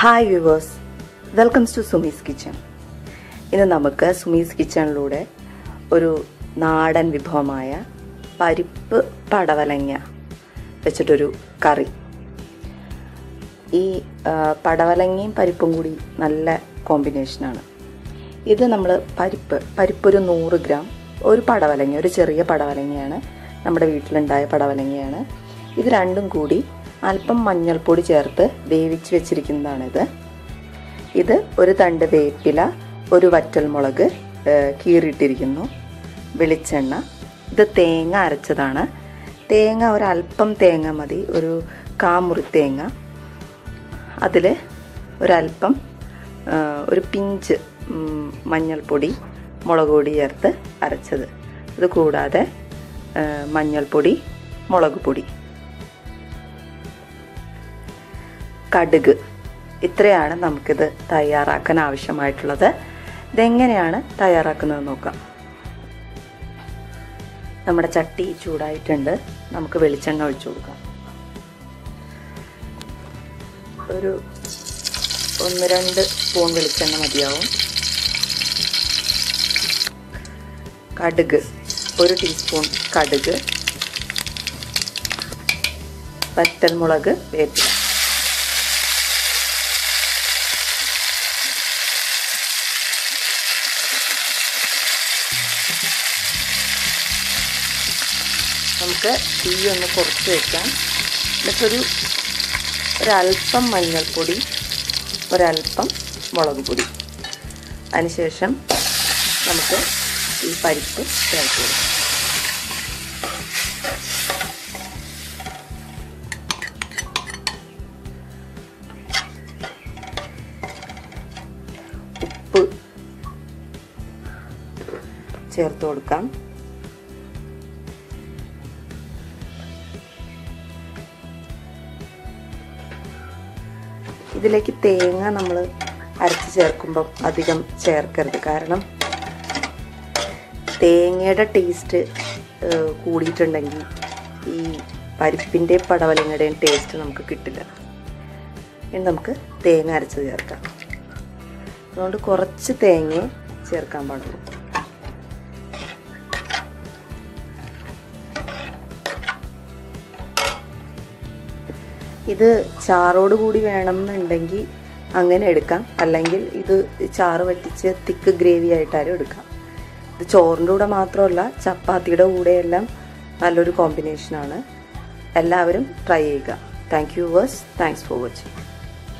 Hi viewers, welcomes to Sumi's kitchen. ഇന്ന് നമുക്ക് സുമീസ് കിച്ചണിലൂടെ ഒരു നാടൻ വിഭവമായ പരിപ്പ് പടവലങ്ങ വെച്ചിട്ടൊരു കറി. ഈ പടവലങ്ങയും പരിപ്പും കൂടി നല്ല കോമ്പിനേഷനാണ്. ഇത് നമ്മൾ പരിപ്പ് ഒരു 100 ഗ്രാം, ഒരു പടവലങ്ങ, ഒരു ചെറിയ പടവലങ്ങയാണ്, നമ്മുടെ വീട്ടിലുണ്ടായ പടവലങ്ങയാണ്. ഇത് രണ്ടും കൂടി അല്പം മഞ്ഞൾപ്പൊടി ചേർത്ത് വേവിച്ച് വെച്ചിരിക്കുന്നതാണിത്. ഇത് ഒരു തണ്ട് വേപ്പില, ഒരു വറ്റൽമുളക് കീറിയിട്ടിരിക്കുന്നു, വെളിച്ചെണ്ണ. ഇത് തേങ്ങ അരച്ചതാണ്. തേങ്ങ ഒരല്പം തേങ്ങ മതി, ഒരു കാമുറി തേങ്ങ. അതിൽ ഒരല്പം ഒരു പിഞ്ച് മഞ്ഞൾപ്പൊടി, മുളക് പൊടി ചേർത്ത് അരച്ചത്. ഇത് കൂടാതെ മഞ്ഞൾപ്പൊടി, മുളക് പൊടി, കടുക്. ഇത്രയാണ് നമുക്കിത് തയ്യാറാക്കാൻ ആവശ്യമായിട്ടുള്ളത്. ഇതെങ്ങനെയാണ് തയ്യാറാക്കുന്നത് നോക്കാം. നമ്മുടെ ചട്ടി ചൂടായിട്ടുണ്ട്. നമുക്ക് വെളിച്ചെണ്ണ ഒഴിച്ചു കൊടുക്കാം. ഒരു 1-2 സ്പൂൺ വെളിച്ചെണ്ണ മതിയാവും. കടുക്, 1 ടീസ്പൂൺ കടുക്, വറ്റൽമുളക്, വേപ്പില. നമുക്ക് തീ ഒന്ന് കുറച്ച് വയ്ക്കാം. എന്നിട്ടൊരു ഒരല്പം മഞ്ഞൾപ്പൊടി, ഒരല്പം മുളക് പൊടി. അതിനുശേഷം നമുക്ക് ഈ പരിപ്പ് ചേർത്ത് കൊടുക്കാം. ഉപ്പ് ചേർത്ത് കൊടുക്കാം. ഇതിലേക്ക് തേങ്ങ നമ്മൾ അരച്ച് ചേർക്കുമ്പം അധികം ചേർക്കരുത്. കാരണം തേങ്ങയുടെ ടേസ്റ്റ് കൂടിയിട്ടുണ്ടെങ്കിൽ ഈ പരിപ്പിൻ്റെ പടവലങ്ങയുടെയും ടേസ്റ്റ് നമുക്ക് കിട്ടില്ല. ഇനി നമുക്ക് തേങ്ങ അരച്ച് ചേർക്കാം. അതുകൊണ്ട് കുറച്ച് തേങ്ങ ചേർക്കാൻ പാടുള്ളൂ. ഇത് ചാറോട് കൂടി വേണമെന്നുണ്ടെങ്കിൽ അങ്ങനെ എടുക്കാം, അല്ലെങ്കിൽ ഇത് ചാറ് വറ്റിച്ച് തിക്ക് ഗ്രേവി ആയിട്ടാലും എടുക്കാം. ഇത് ചോറിൻ്റെ കൂടെ മാത്രമല്ല, ചപ്പാത്തിയുടെ കൂടെയെല്ലാം നല്ലൊരു കോമ്പിനേഷനാണ്. എല്ലാവരും ട്രൈ ചെയ്യുക. Thank you viewers. Thanks for watching.